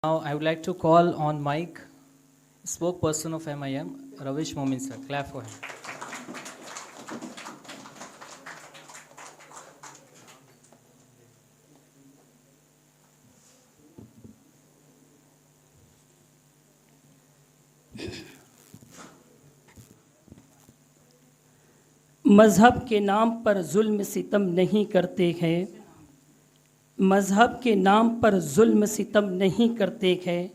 Now I would like to call on mic spokesperson of MIM, Ravish Momin sir. Clap for him. मज़हब के नाम पर जुल्म सितम नहीं करते हैं, मज़हब के नाम पर जुल्म सितम नहीं करते हैं,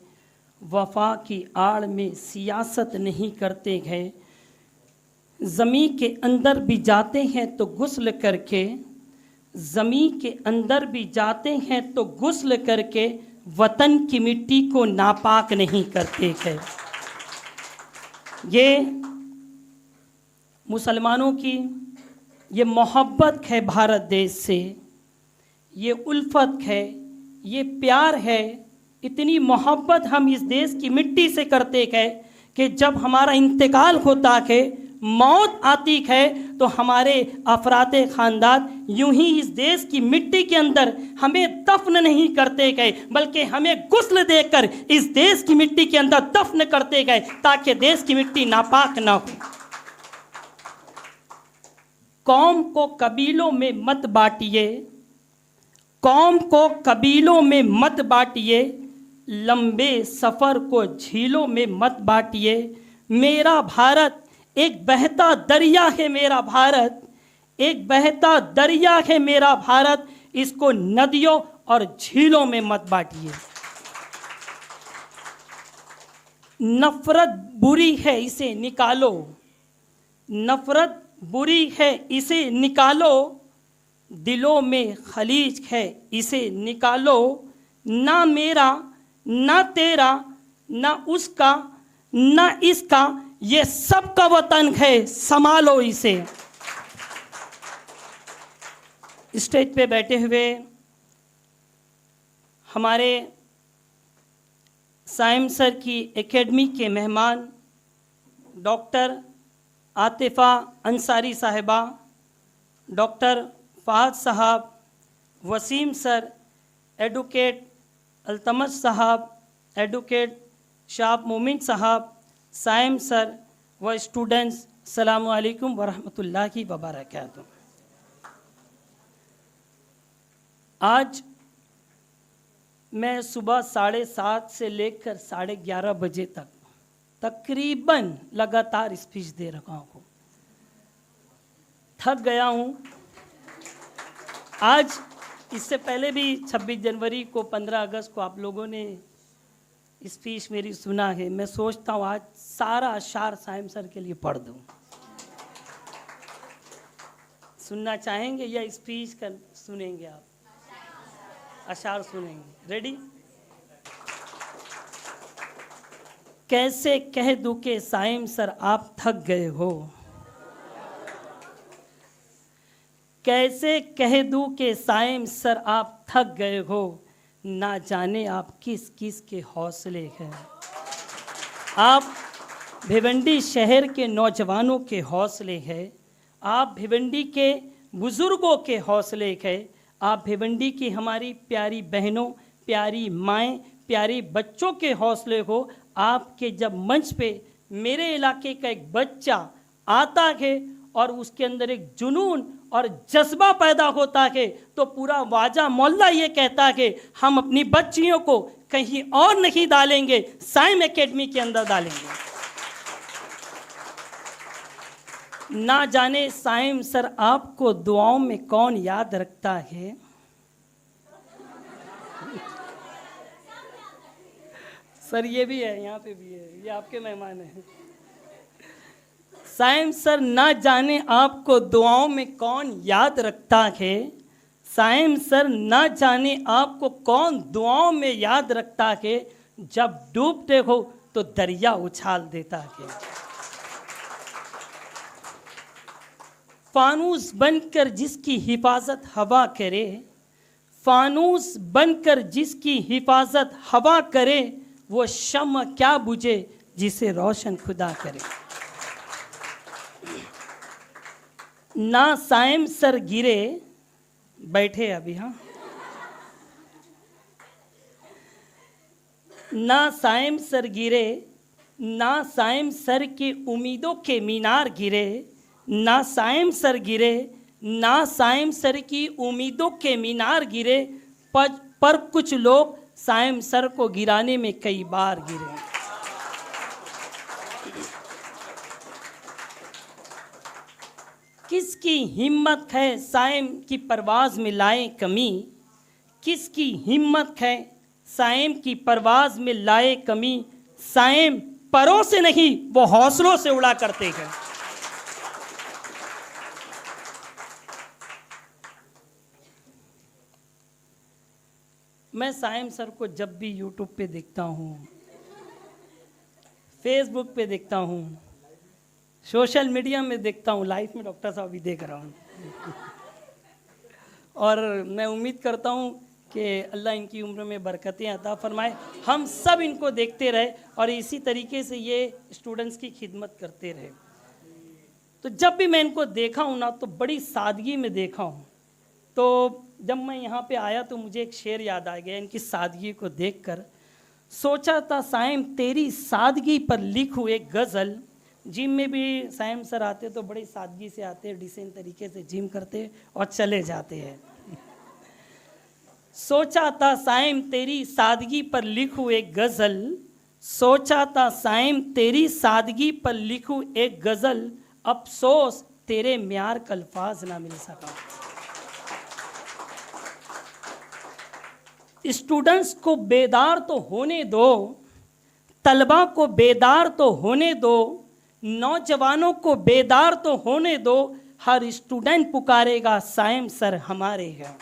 वफ़ा की आड़ में सियासत नहीं करते हैं। ज़मीं के अंदर भी जाते हैं तो गुस्ल करके, ज़मीं के अंदर भी जाते हैं तो गुस्ल करके वतन की मिट्टी को नापाक नहीं करते हैं। ये मुसलमानों की ये मोहब्बत है भारत देश से, ये उल्फत है, ये प्यार है। इतनी मोहब्बत हम इस देश की मिट्टी से करते हैं कि जब हमारा इंतकाल होता है, मौत आती है, तो हमारे अफराते ख़ानदान यूं ही इस देश की मिट्टी के अंदर हमें दफन नहीं करते गए, बल्कि हमें गुस्ल देकर इस देश की मिट्टी के अंदर दफन करते गए ताकि देश की मिट्टी नापाक ना हो। कौम को कबीलों में मत बांटिए, कौम को कबीलों में मत बांटिए, लंबे सफ़र को झीलों में मत बांटिए। मेरा भारत एक बहता दरिया है, मेरा भारत एक बहता दरिया है, मेरा भारत, इसको नदियों और झीलों में मत बांटिए। नफ़रत बुरी है, इसे निकालो, नफ़रत बुरी है, इसे निकालो, दिलों में खलीज है, इसे निकालो। ना मेरा ना तेरा ना उसका ना इसका, ये सबका वतन है, संभालो इसे। स्टेज पे बैठे हुए हमारे साइम सर की एकेडमी के मेहमान डॉक्टर आतिफ़ा अंसारी साहिबा, डॉक्टर फ़ाहद साहब, वसीम सर, एडवोकेट अल्तमश साहब, एडवोकेट शाह मोमिन साहब, साइम सर व स्टूडेंट्स, अस्सलामु अलैकुम वरहमतुल्लाहि वबरकातुहू। आज मैं सुबह 7:30 से लेकर 11:30 बजे तक तकरीबन लगातार स्पीच दे रहा हूँ। थक गया हूँ। आज इससे पहले भी 26 जनवरी को, 15 अगस्त को आप लोगों ने स्पीच मेरी सुना है। मैं सोचता हूँ आज सारा अशार साइम सर के लिए पढ़ दूँ। सुनना चाहेंगे या स्पीच कर सुनेंगे? आप अशार सुनेंगे? रेडी? कैसे कह दूं कि साइम सर आप थक गए हो, कैसे कह दूं कि साइम सर आप थक गए हो, ना जाने आप किस किस के हौसले हैं। आप भिवंडी शहर के नौजवानों के हौसले हैं, आप भिवंडी के बुज़ुर्गों के हौसले हैं, आप भिवंडी की हमारी प्यारी बहनों, प्यारी माएँ, प्यारी बच्चों के हौसले हो। आपके जब मंच पे मेरे इलाके का एक बच्चा आता है और उसके अंदर एक जुनून और जज्बा पैदा होता है, तो पूरा वाजा मोहल्ला ये कहता है हम अपनी बच्चियों को कहीं और नहीं डालेंगे, साइम एकेडमी के अंदर डालेंगे। ना जाने साइम सर आपको दुआओं में कौन याद रखता है। सर ये भी है, यहाँ पे भी है, ये आपके मेहमान हैं। साइम सर ना जाने आपको दुआओं में कौन याद रखता है, साइम सर ना जाने आपको कौन दुआओं में याद रखता है, जब डूबते हो तो दरिया उछाल देता है। फानूस बनकर जिसकी हिफाजत हवा करे, फानूस बनकर जिसकी हिफाजत हवा करे, वो शम्म क्या बुझे जिसे रोशन खुदा करे। ना साइम सर गिरे, बैठे अभी, हाँ, ना साइम सर गिरे, ना साइम सर की उम्मीदों के मीनार गिरे, ना साइम सर गिरे, ना साइम सर की उम्मीदों के मीनार गिरे, पर कुछ लोग साइम सर को गिराने में कई बार गिरे। किसकी हिम्मत है साइम की परवाज़ में लाए कमी, किसकी हिम्मत है साइम की परवाज़ में लाए कमी, साइम परों से नहीं वो हौसलों से उड़ा करते हैं। मैं साइम सर को जब भी यूट्यूब पे देखता हूँ, फेसबुक पे देखता हूँ, सोशल मीडिया में देखता हूँ, लाइफ में डॉक्टर साहब भी देख रहा हूँ और मैं उम्मीद करता हूँ कि अल्लाह इनकी उम्र में बरकतें अता फरमाए, हम सब इनको देखते रहे और इसी तरीके से ये स्टूडेंट्स की खिदमत करते रहे। तो जब भी मैं इनको देखा हूँ ना तो बड़ी सादगी में देखा हूँ। तो जब मैं यहाँ पे आया तो मुझे एक शेर याद आ गया इनकी सादगी को देखकर। सोचा था साइम तेरी सादगी पर लिखूँ एक गज़ल। जिम में भी साइम सर आते तो बड़ी सादगी से आते, डिसेंट तरीके से जिम करते और चले जाते हैं। सोचा था साइम तेरी सादगी पर लिखूँ एक गज़ल, सोचा था साइम तेरी सादगी पर लिखूँ एक गज़ल, अफसोस तेरे म्यार का अल्फाज ना मिल सका। स्टूडेंट्स को बेदार तो होने दो, तलबा को बेदार तो होने दो, नौजवानों को बेदार तो होने दो, हर स्टूडेंट पुकारेगा साइम सर हमारे हैं।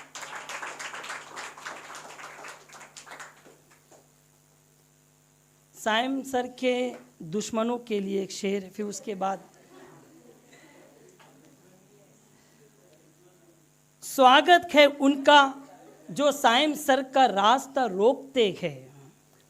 साइम सर के दुश्मनों के लिए एक शेर, फिर उसके बाद स्वागत है उनका जो साइम सर का रास्ता रोकते हैं।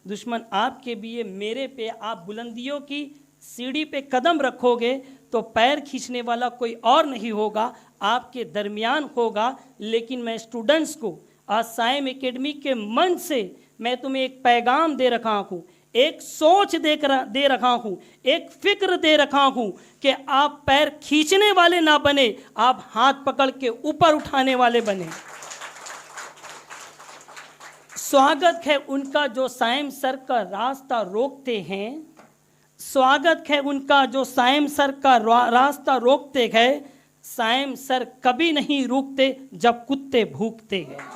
दुश्मन आपके भी है मेरे पे, आप बुलंदियों की सीढ़ी पे कदम रखोगे तो पैर खींचने वाला कोई और नहीं होगा, आपके दरमियान होगा। लेकिन मैं स्टूडेंट्स को आज साइम एकेडमी के मंच से मैं तुम्हें एक पैगाम दे रखा हूँ, एक सोच दे रखा हूँ, एक फिक्र दे रखा हूँ कि आप पैर खींचने वाले ना बने, आप हाथ पकड़ के ऊपर उठाने वाले बने। स्वागत है उनका जो साइम सर का रास्ता रोकते हैं, स्वागत है उनका जो साइम सर का रास्ता रोकते हैं। साइम सर कभी नहीं रुकते जब कुत्ते भूखते हैं।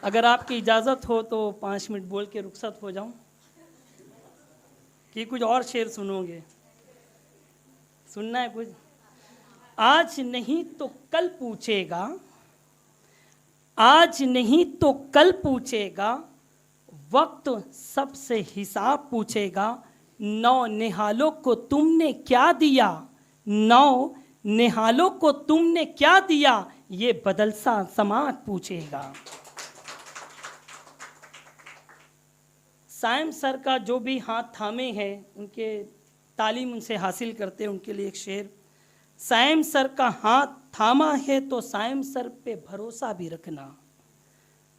अगर आपकी इजाज़त हो तो 5 मिनट बोल के रुखसत हो जाऊं कि कुछ और शेर सुनोगे? सुनना है कुछ? आज नहीं तो कल पूछेगा, आज नहीं तो कल पूछेगा, वक्त सबसे हिसाब पूछेगा। नौ निहालों को तुमने क्या दिया, नौ निहालों को तुमने क्या दिया, ये बदलसा समाज पूछेगा। साइम सर का जो भी हाथ थामे हैं, उनके तालीम उनसे हासिल करते हैं, उनके लिए एक शेर। साइम सर का हाथ थामा है तो साइम सर पे भरोसा भी रखना,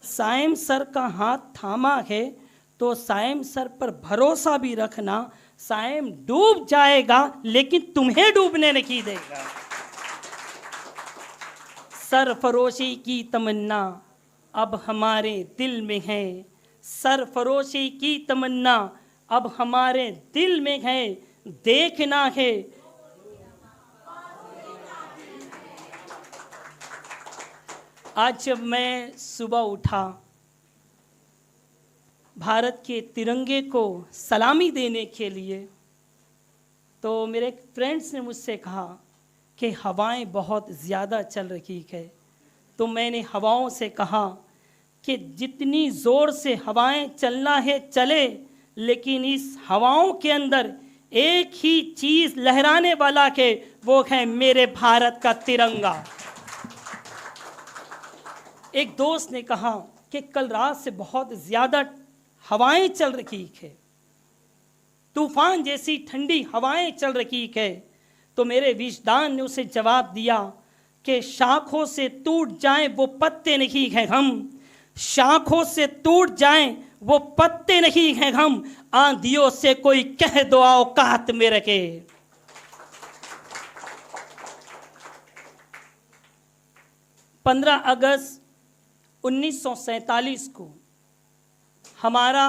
साइम सर का हाथ थामा है तो साइम सर पर भरोसा भी रखना। साइम डूब जाएगा लेकिन तुम्हें डूबने नहीं देगा। सरफरोशी की तमन्ना अब हमारे दिल में है, सरफरोशी की तमन्ना अब हमारे दिल में है, देखना है। आज जब मैं सुबह उठा, भारत के तिरंगे को सलामी देने के लिए, तो मेरे एक फ्रेंड्स ने मुझसे कहा कि हवाएं बहुत ज़्यादा चल रही है। तो मैंने हवाओं से कहा कि जितनी ज़ोर से हवाएं चलना है चले, लेकिन इस हवाओं के अंदर एक ही चीज़ लहराने वाला है, वो है मेरे भारत का तिरंगा। एक दोस्त ने कहा कि कल रात से बहुत ज़्यादा हवाएं चल रही है, तूफान जैसी ठंडी हवाएं चल रही है। तो मेरे विजदान ने उसे जवाब दिया कि शाखों से टूट जाएं वो पत्ते नहीं हैं हम, शाखों से टूट जाएं वो पत्ते नहीं हैं हम, आंधियों से कोई कह दो औकात में रखे। 15 अगस्त 1947 को हमारा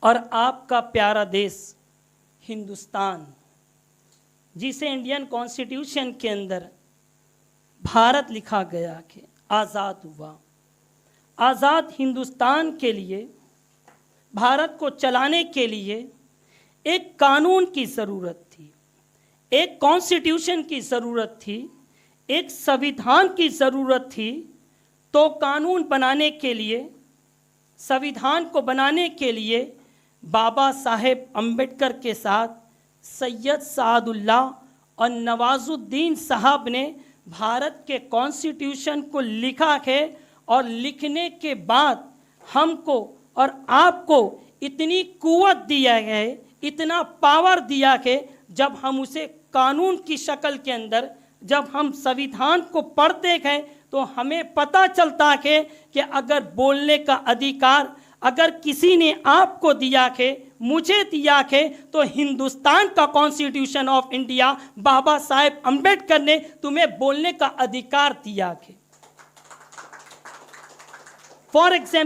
और आपका प्यारा देश हिंदुस्तान, जिसे इंडियन कॉन्स्टिट्यूशन के अंदर भारत लिखा गया कि आज़ाद हुआ। आज़ाद हिंदुस्तान के लिए, भारत को चलाने के लिए एक कानून की ज़रूरत थी, एक कॉन्स्टिट्यूशन की ज़रूरत थी, एक संविधान की ज़रूरत थी। तो कानून बनाने के लिए, संविधान को बनाने के लिए बाबा साहेब अम्बेडकर के साथ सैयद सादुल्लाह और नवाजुद्दीन साहब ने भारत के कॉन्स्टिट्यूशन को लिखा है। और लिखने के बाद हमको और आपको इतनी कुव्वत दिया है, इतना पावर दिया है, जब हम उसे कानून की शक्ल के अंदर, जब हम संविधान को पढ़ते हैं तो हमें पता चलता है कि अगर बोलने का अधिकार अगर किसी ने आपको दिया है, मुझे दिया है, तो हिंदुस्तान का constitution of India Baba Saheb Ambedkar ने तुम्हें बोलने का अधिकार दिया है। For example